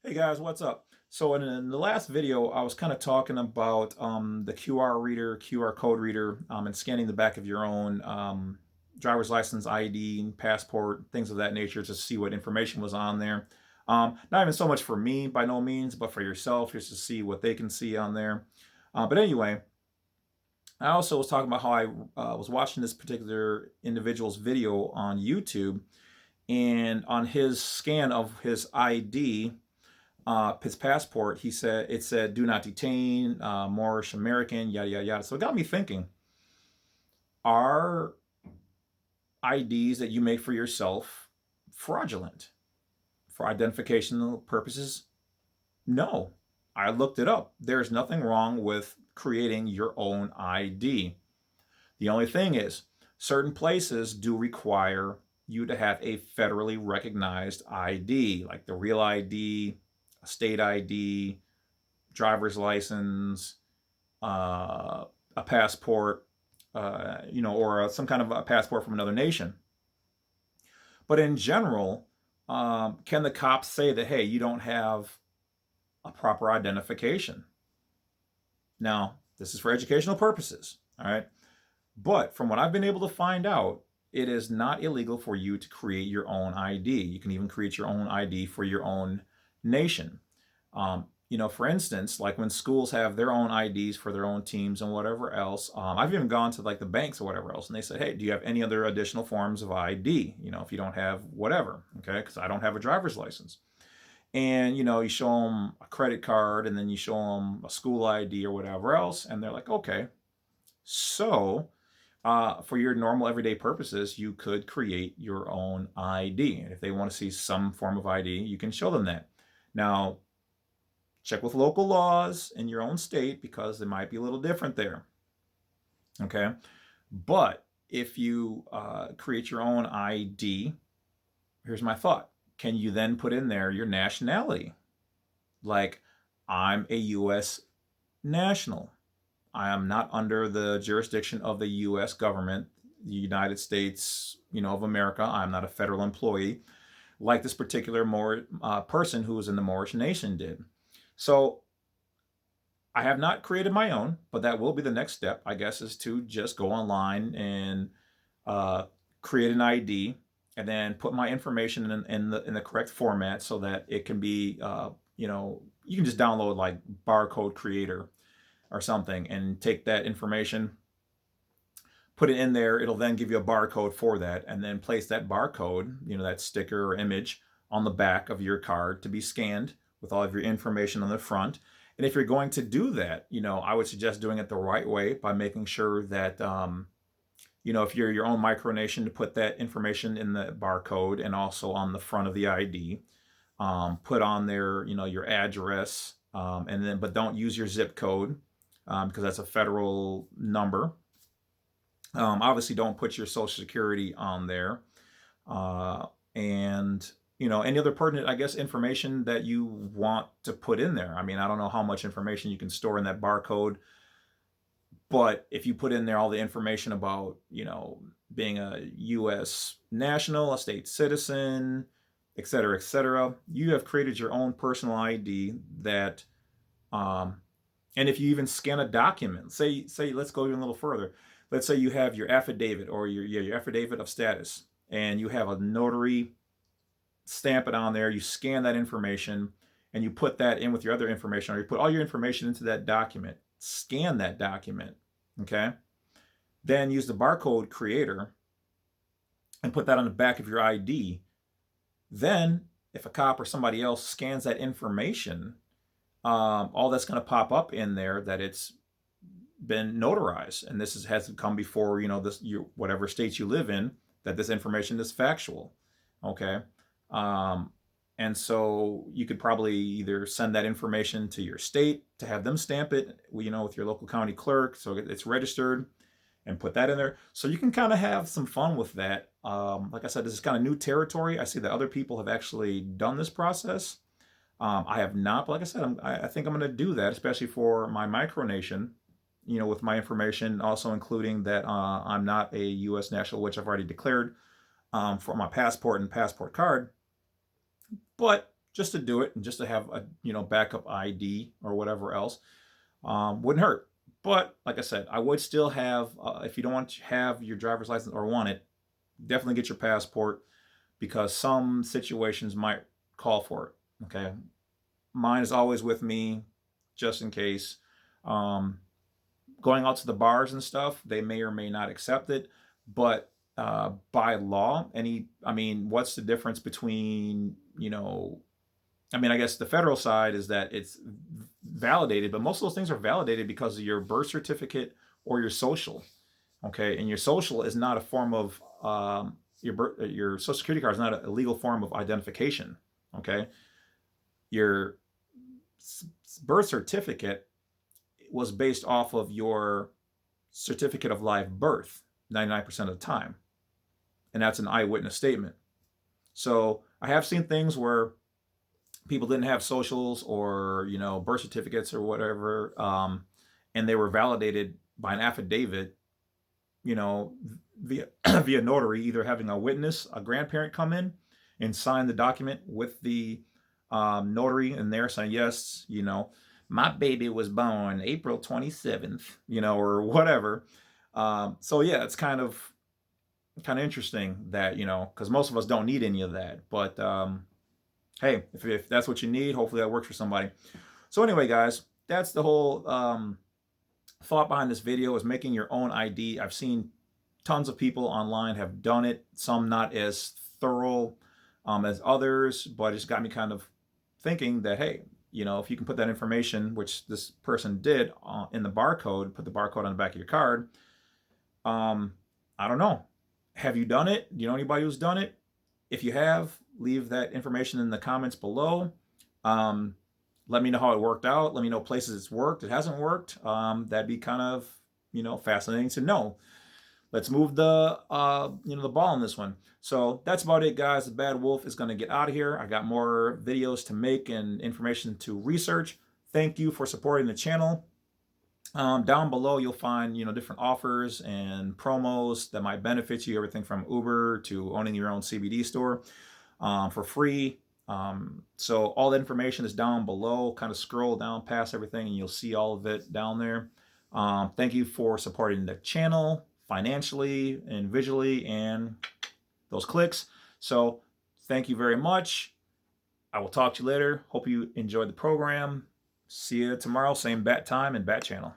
Hey guys, what's up? So in the last video, I was kind of talking about the QR reader, QR code reader, and scanning the back of your own driver's license, ID, passport, things of that nature to see what information was on there. Not even so much for me, by no means, but for yourself, just to see what they can see on there. But anyway, I also was talking about how I was watching this particular individual's video on YouTube, and on his scan of his ID, his passport, it said "Do not detain," Moorish American, yada yada yada. So it got me thinking: are IDs that you make for yourself fraudulent for identificational purposes? No, I looked it up. There's nothing wrong with creating your own ID. The only thing is, certain places do require you to have a federally recognized ID, like the real ID, a state ID, driver's license, a passport, or some kind of a passport from another nation. But in general, can the cops say that, hey, you don't have a proper identification? Now, this is for educational purposes, all right? But from what I've been able to find out, it is not illegal for you to create your own ID. You can even create your own ID for your own nation. For instance, like when schools have their own IDs for their own teams and whatever else, I've even gone to like the banks or whatever else, and they say, hey, do you have any other additional forms of ID? If you don't have whatever, okay, because I don't have a driver's license. And, you show them a credit card and then you show them a school ID or whatever else, and they're like, okay, so for your normal everyday purposes, you could create your own ID. And if they want to see some form of ID, you can show them that. Now, check with local laws in your own state because they might be a little different there. Okay. But if you create your own ID, here's my thought. Can you then put in there your nationality? Like, I'm a U.S. national. I am not under the jurisdiction of the U.S. government, the United States, of America. I'm not a federal employee like this particular person who was in the Moorish nation did. So I have not created my own, but that will be the next step, I guess, is to just go online and create an ID and then put my information in the correct format so that it can be, you can just download like barcode creator or something and take that information, put it in there. It'll then give you a barcode for that, and then place that barcode, that sticker or image, on the back of your card to be scanned with all of your information on the front. And if you're going to do that, I would suggest doing it the right way by making sure that, if you're your own micronation, to put that information in the barcode and also on the front of the ID. Put on there, your address, but don't use your zip code because that's a federal number. Obviously, don't put your social security on there. And any other pertinent, I guess, information that you want to put in there. I mean, I don't know how much information you can store in that barcode, but if you put in there all the information about, being a U.S. national, a state citizen, et cetera, you have created your own personal ID that, and if you even scan a document, say, let's go even a little further. Let's say you have your affidavit or your affidavit of status, and you have a notary stamp it on there. You scan that information and you put that in with your other information, or you put all your information into that document, scan that document, okay? Then use the barcode creator and put that on the back of your ID. Then if a cop or somebody else scans that information, all that's going to pop up in there that it's been notarized, and this has come before whatever states you live in, that this information is factual. Okay. And so you could probably either send that information to your state to have them stamp it, with your local county clerk, so it's registered, and put that in there. So you can kind of have some fun with that. Like I said, this is kind of new territory. I see that other people have actually done this process. I have not, but like I said, I think I'm going to do that, especially for my micronation, with my information, also including that I'm not a U.S. national, which I've already declared for my passport and passport card. But just to do it and just to have a backup ID or whatever else. Wouldn't hurt. But like I said, I would still have, if you don't want to have your driver's license or want it, definitely get your passport, because some situations might call for it. Okay. Mine is always with me just in case. Going out to the bars and stuff, they may or may not accept it. But by law, what's the difference between, I guess the federal side is that it's validated, but most of those things are validated because of your birth certificate or your social. Okay. And your social is not a form of, your social security card is not a legal form of identification. Okay. Your birth certificate was based off of your certificate of live birth 99% of the time. And that's an eyewitness statement. So I have seen things where people didn't have socials or, birth certificates or whatever, and they were validated by an affidavit, via via notary, either having a witness, a grandparent, come in and sign the document with the notary in there saying, yes, my baby was born April 27th, or whatever. So yeah, it's kind of interesting that, because most of us don't need any of that. But hey, if that's what you need, hopefully that works for somebody. So anyway, guys, that's the whole thought behind this video, is making your own ID. I've seen tons of people online have done it, some not as thorough as others, but it's got me kind of thinking that, hey, if you can put that information, which this person did, in the barcode, put the barcode on the back of your card. I don't know. Have you done it? Do you know anybody who's done it? If you have, leave that information in the comments below. Let me know how it worked out. Let me know places it's worked, it hasn't worked. That'd be kind of, fascinating to know. Let's move the the ball on this one. So that's about it, guys. The Bad Wolf is going to get out of here. I got more videos to make and information to research. Thank you for supporting the channel. Down below, you'll find different offers and promos that might benefit you. Everything from Uber to owning your own CBD store for free. So all the information is down below. Kind of scroll down past everything and you'll see all of it down there. Thank you for supporting the channel financially and visually and those clicks. So thank you very much. I will talk to you later. Hope you enjoyed the program. See you tomorrow, same bat time and bat channel.